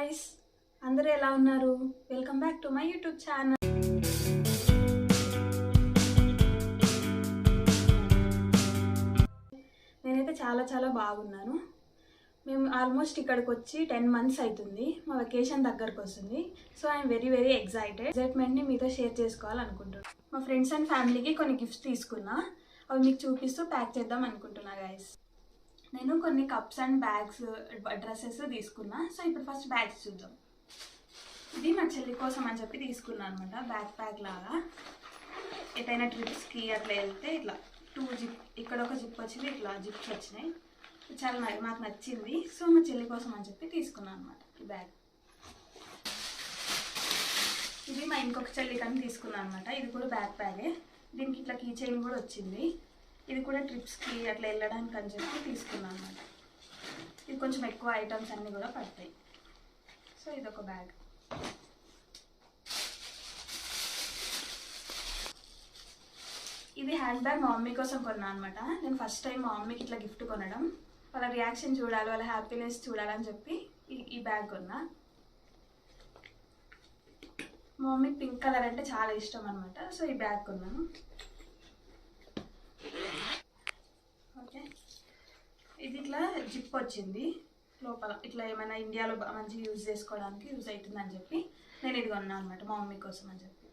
guys, అందరూ ఎలా ఉన్నారు? Welcome back to my YouTube channel. నేనైతే చాలా బాగున్నాను. మేము ఆల్మోస్ట్ ఇక్కడికి వచ్చి 10 months అవుతుంది. మా వెకేషన్ దగ్గరకు వస్తుంది. సో ఐఎమ్ వెరీ ఎక్సైట్మెంట్ని మీతో షేర్ చేసుకోవాలనుకుంటున్నాను. మా ఫ్రెండ్స్ అండ్ ఫ్యామిలీకి కొన్ని గిఫ్ట్స్ తీసుకున్నా, అవి మీకు చూపిస్తూ ప్యాక్ చేద్దాం అనుకుంటున్నా గైస్. నేను కొన్ని కప్స్ అండ్ బ్యాగ్స్ డ్రెస్సెస్ తీసుకున్నా. సో ఇప్పుడు ఫస్ట్ బ్యాగ్స్ చూద్దాం. ఇది మా చెల్లి కోసం అని చెప్పి తీసుకున్నాను అనమాట. బ్యాక్ ప్యాక్ లాగా ఎటైనా ట్రిప్స్కి అట్లా వెళ్తే ఇట్లా 2 జిప్, ఇక్కడ ఒక జిప్ వచ్చింది, ఇట్లా జిప్స్ వచ్చినాయి. చాలా మాకు నచ్చింది. సో మా చెల్లి కోసం అని చెప్పి తీసుకున్నాను అనమాట ఈ బ్యాగ్. ఇది మా ఇంకొక చెల్లి కానీ తీసుకున్నాను అనమాట. ఇది కూడా బ్యాక్ ప్యాగే. దీనికి ఇట్లా కీ చైన్ కూడా వచ్చింది. ఇది కూడా ట్రిప్స్కి అట్లా వెళ్ళడానికి అని చెప్పి తీసుకున్నాను అనమాట. ఇది కొంచెం ఎక్కువ ఐటమ్స్ అన్నీ కూడా పడతాయి. సో ఇది ఒక బ్యాగ్. ఇది హ్యాండ్ బ్యాగ్ మా మమ్మీ కోసం కొన్నా అనమాట. నేను ఫస్ట్ టైం మా మమ్మీకి ఇట్లా గిఫ్ట్ కొనడం, వాళ్ళ రియాక్షన్ చూడాలి, వాళ్ళ హ్యాపీనెస్ చూడాలని చెప్పి ఈ బ్యాగ్ కొన్నా. మా మమ్మీకి పింక్ కలర్ అంటే చాలా ఇష్టం అనమాట. సో ఈ బ్యాగ్ కొన్నాను. ఓకే, ఇది ఇట్లా జిప్ వచ్చింది లోపల, ఇట్లా ఏమైనా ఇండియాలో మంచిగా యూజ్ చేసుకోవడానికి యూజ్ అవుతుందని చెప్పి నేను ఇది కొన్నాను అనమాట మా మమ్మీ కోసం అని చెప్పి.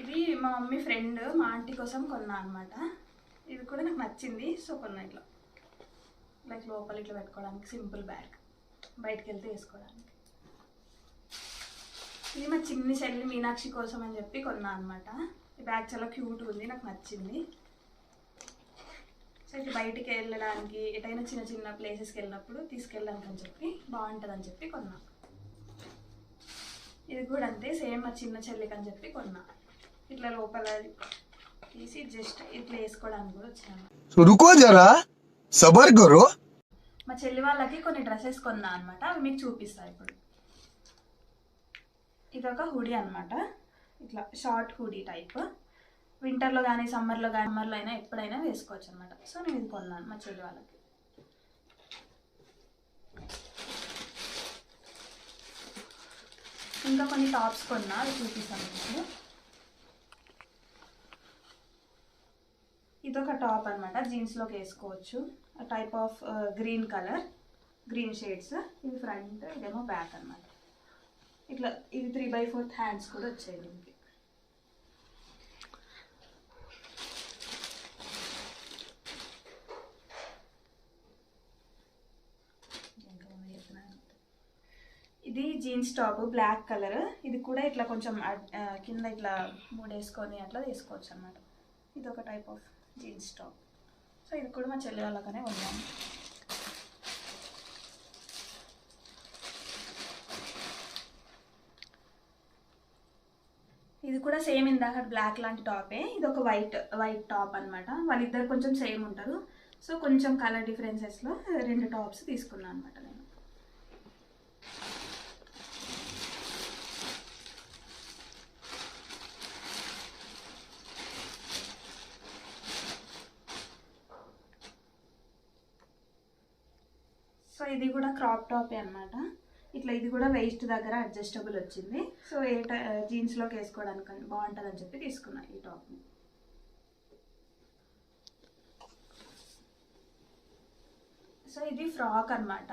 ఇది మా మమ్మీ ఫ్రెండ్ మా ఆంటీ కోసం కొన్నా అనమాట. ఇది కూడా నాకు నచ్చింది. సో కొన్నా ఇట్లా లైక్ లోపల ఇట్లా పెట్టుకోవడానికి సింపుల్ బ్యాగ్, బయటకు వెళ్తే వేసుకోవడానికి. ఇది మా చిన్ని చెల్లి మీనాక్షి కోసం అని చెప్పి కొన్నా అనమాట. ఈ బ్యాగ్ చాలా క్యూట్ ఉంది, నాకు నచ్చింది. సో ఇది బయటికి వెళ్ళడానికి, ఎటైనా చిన్న ప్లేసెస్కి వెళ్ళినప్పుడు తీసుకెళ్ళడానికి అని చెప్పి బాగుంటుంది అని చెప్పి కొన్నా. ఇది కూడా అంతే, సేమ్ మా చిన్న చెల్లికి అని చెప్పి కొన్నా. ఇట్లా లోపల తీసి జస్ట్ ఇట్లా వేసుకోవడానికి కూడా వచ్చాను. మా చెల్లి వాళ్ళకి కొన్ని డ్రెస్సెస్ కొన్నా అనమాట. అవి మీకు చూపిస్తాను ఇప్పుడు. ఇదొక హుడీ అనమాట, ఇట్లా షార్ట్ హుడీ టైప్. వింటర్లో కానీ సమ్మర్లో అయినా ఎప్పుడైనా వేసుకోవచ్చు అనమాట. సో నేను ఇది కొన్నాను మా చెల్లి వాళ్ళకి. ఇంకా కొన్ని టాప్స్ కొన్నా, అవి చూపిస్తాను మీకు. ఇదొక టాప్ అనమాట, జీన్స్లోకి వేసుకోవచ్చు. Type of green colour, green shades. ఇది ఫ్రంట్, ఇదేమో బ్యాక్ అనమాట. ఇట్లా ఇది 3/4 హ్యాండ్స్ కూడా వచ్చాయి దీనికి. ఇది జీన్స్ టాప్, బ్లాక్ కలర్. ఇది కూడా ఇట్లా కొంచెం కింద ఇట్లా మూడేసుకొని అట్లా వేసుకోవచ్చు అనమాట. ఇది ఒక type of jeans top. So ఇది కూడా మా చెల్లి వాళ్ళకనే ఉన్నాను. ఇది కూడా సేమ్ ఇందాక బ్లాక్ లాంటి టాపే. ఇది ఒక వైట్ టాప్ అనమాట. వాళ్ళిద్దరు కొంచెం సేమ్ ఉంటారు. సో కొంచెం కలర్ డిఫరెన్సెస్లో 2 టాప్స్ తీసుకున్నాను అనమాట నేను. సో ఇది కూడా క్రాప్ టాపే అనమాట. ఇట్లా ఇది కూడా వెయిస్ట్ దగ్గర అడ్జస్టబుల్ వచ్చింది. సో జీన్స్లోకి వేసుకోవడానికి బాగుంటుంది అని చెప్పి తీసుకున్నా ఈ టాప్ని. సో ఇది ఫ్రాక్ అనమాట.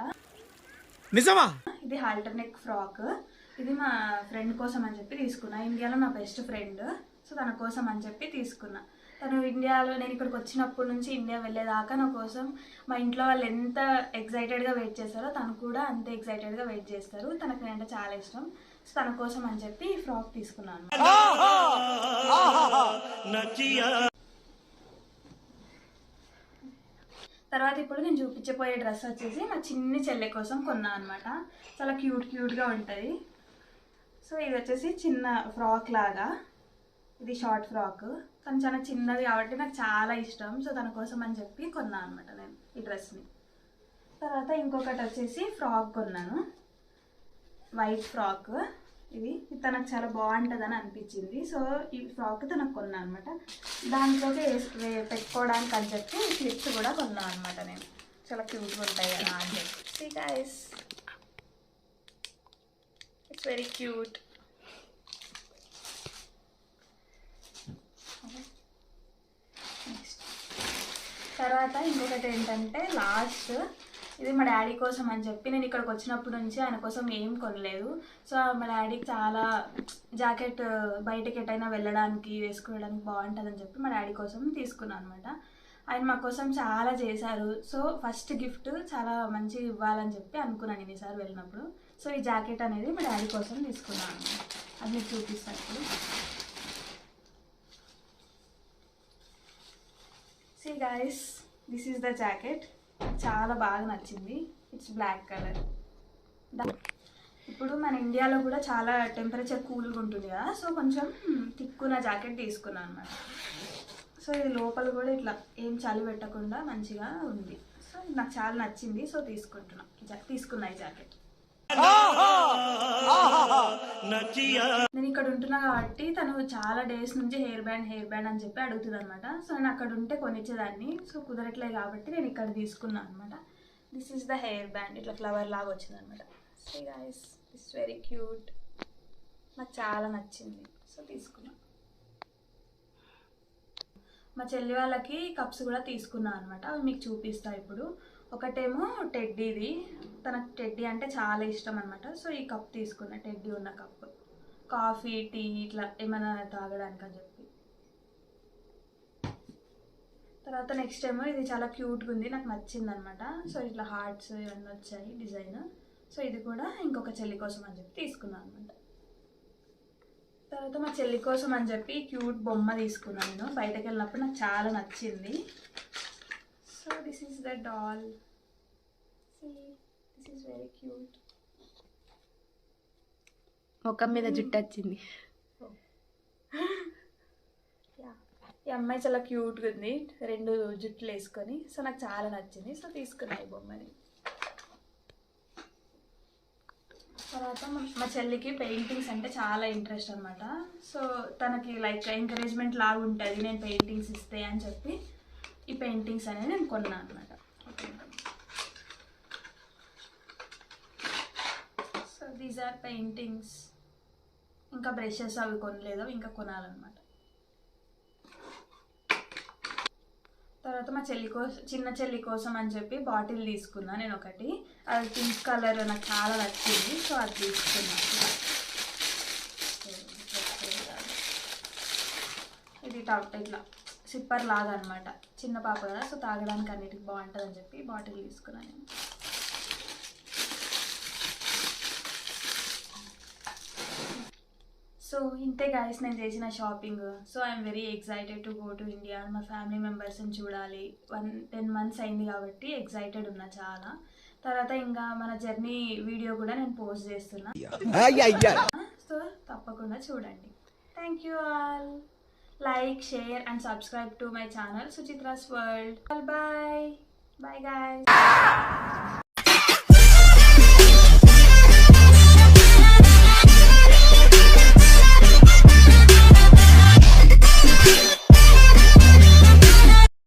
నిజమా? ఇది హాల్టర్ నెక్ ఫ్రాక్. ఇది మా ఫ్రెండ్ కోసం అని చెప్పి తీసుకున్నా. ఇండియాలో నా బెస్ట్ ఫ్రెండ్. సో తన కోసం అని చెప్పి తీసుకున్నా. తను ఇండియాలో, నేను ఇక్కడికి వచ్చినప్పటి నుంచి ఇండియా వెళ్ళేదాకా నా కోసం మా ఇంట్లో వాళ్ళు ఎంత ఎక్సైటెడ్గా వెయిట్ చేస్తారో తను కూడా అంతే ఎక్సైటెడ్గా వెయిట్ చేస్తారు. తనకు నేనంటే చాలా ఇష్టం. సో తన కోసం అని చెప్పి ఈ ఫ్రాక్ తీసుకున్నాను. తర్వాత ఇప్పుడు నేను చూపించబోయే డ్రెస్ వచ్చేసి మా చిన్ని చెల్లె కోసం కొన్నా అనమాట. చాలా క్యూట్గా ఉంటుంది. సో ఇది వచ్చేసి చిన్న ఫ్రాక్ లాగా. ఇది షార్ట్ ఫ్రాక్, కానీ చాలా చిన్నది కాబట్టి నాకు చాలా ఇష్టం. సో తన కోసం అని చెప్పి కొన్నా అనమాట నేను ఈ డ్రెస్ని. తర్వాత ఇంకొకటి వచ్చేసి ఫ్రాక్ కొన్నాను, వైట్ ఫ్రాక్. ఇది తనకు చాలా బాగుంటుందని అనిపించింది. సో ఈ ఫ్రాక్ తనకు కొన్నా అనమాట. దాంట్లోకి పెట్టుకోవడానికి అని చెప్పి క్లిప్స్ కూడా కొన్నా అనమాట నేను. చాలా క్యూట్గా ఉంటాయి కదా అని చెప్పి. See guys, it's very cute. Next తర్వాత ఇంకొకటి ఏంటంటే లాస్ట్, ఇది మా డాడీ కోసం అని చెప్పి నేను ఇక్కడికి వచ్చినప్పటి నుంచి ఆయన కోసం ఏం కొనలేదు. సో మా డాడీకి చాలా జాకెట్ బయటకి ఎటైనా వెళ్ళడానికి వేసుకోవడానికి బాగుంటుందని చెప్పి మా డాడీ కోసం తీసుకున్నాను అనమాట. ఆయన మా కోసం చాలా చేశారు. సో ఫస్ట్ గిఫ్ట్ చాలా మంచిగా ఇవ్వాలని చెప్పి అనుకున్నాను ఈసారి వెళ్ళినప్పుడు. సో ఈ జాకెట్ అనేది మా డాడీ కోసం తీసుకున్నాను అనమాట. అది మీకు చూపిస్తాను ఇప్పుడు. See guys, this is the jacket. చాలా బాగా నచ్చింది. It's black colour. ఇప్పుడు మన ఇండియాలో కూడా చాలా టెంపరేచర్ కూల్గా ఉంటుంది కదా, సో కొంచెం తిక్కున్న జాకెట్ తీసుకున్నాను అనమాట. సో ఇది లోపల కూడా ఇట్లా ఏం చలి పెట్టకుండా మంచిగా ఉంది. సో నాకు చాలా నచ్చింది. సో తీసుకున్నా ఈ జాకెట్. నేను ఇక్కడ ఉంటున్నా కాబట్టి తను చాలా డేస్ నుంచి హెయిర్ బ్యాండ్ అని చెప్పి అడుగుతుంది అనమాట. సో నేను అక్కడ ఉంటే కొనిచ్చేదాన్ని. సో కుదరట్లేదు కాబట్టి నేను ఇక్కడ తీసుకున్నాను అనమాట. This is the hair band. ఇట్లా ఫ్లవర్ లాగా వచ్చింది అనమాట. So guys, this very cute. నాకు చాలా నచ్చింది. సో తీసుకున్నా. మా చెల్లి వాళ్ళకి కప్స్ కూడా తీసుకున్నాను అనమాట. అవి మీకు చూపిస్తా ఇప్పుడు. ఒకటేమో టెడ్డీది, తనకు టెడ్డీ అంటే చాలా ఇష్టం అనమాట. సో ఈ కప్ తీసుకున్నా, టెడ్డీ ఉన్న కప్. కాఫీ, టీ ఇట్లా ఏమైనా తాగడానికి అని చెప్పి. తర్వాత నెక్స్ట్ ఏమో ఇది చాలా క్యూట్గా ఉంది, నాకు నచ్చింది అనమాట. సో ఇట్లా హార్ట్స్ ఇవన్నీ వచ్చాయి డిజైన్. సో ఇది కూడా ఇంకొక చెల్లి కోసం అని చెప్పి తీసుకున్నాను అనమాట. తర్వాత మా చెల్లి కోసం అని చెప్పి క్యూట్ బొమ్మ తీసుకున్నాను నేను. బయటకు వెళ్ళినప్పుడు నాకు చాలా నచ్చింది. So this is the doll. This is very cute. ముఖం మీద జుట్టు వచ్చింది. ఈ అమ్మాయి చాలా క్యూట్గా ఉంది, 2 జుట్లు వేసుకొని. సో నాకు చాలా నచ్చింది. సో తీసుకున్నాను ఈ బొమ్మని. తర్వాత మా చెల్లికి పెయింటింగ్స్ అంటే చాలా ఇంట్రెస్ట్ అనమాట. సో తనకి లైక్ ఎంకరేజ్మెంట్ లాగా ఉంటుంది నేను పెయింటింగ్స్ ఇస్తే అని చెప్పి ఈ పెయింటింగ్స్ అనేది నేను కొన్నాను అనమాట. So these are paintings. ఇంకా బ్రషెస్ అవి కొనలేదు, ఇంకా కొనాలన్నమాట. తర్వాత మా చిన్న చెల్లి కోసం అని చెప్పి బాటిల్ తీసుకున్నా నేను ఒకటి. అది పింక్ కలర్ నాకు చాలా నచ్చింది. సో అది తీసుకున్నా. ఇది ఇట్లా సిప్పర్ లాగా అనమాట. చిన్న పాప కదా, సో తాగడానికి అన్నిటికి బాగుంటుంది అని చెప్పి బాటిల్ తీసుకున్నాను నేను. సో ఇంతే గైస్ నేను చేసిన shopping. So I'm very excited to go to India. మా ఫ్యామిలీ మెంబర్స్ని చూడాలి. 10 months అయింది కాబట్టి ఎక్సైటెడ్ ఉన్నా చాలా. తర్వాత ఇంకా మన జర్నీ వీడియో కూడా నేను పోస్ట్ చేస్తున్నా. సో తప్పకుండా చూడండి. Thank you all. Like, share and subscribe to my channel Suchitra's world. Bye bye guys.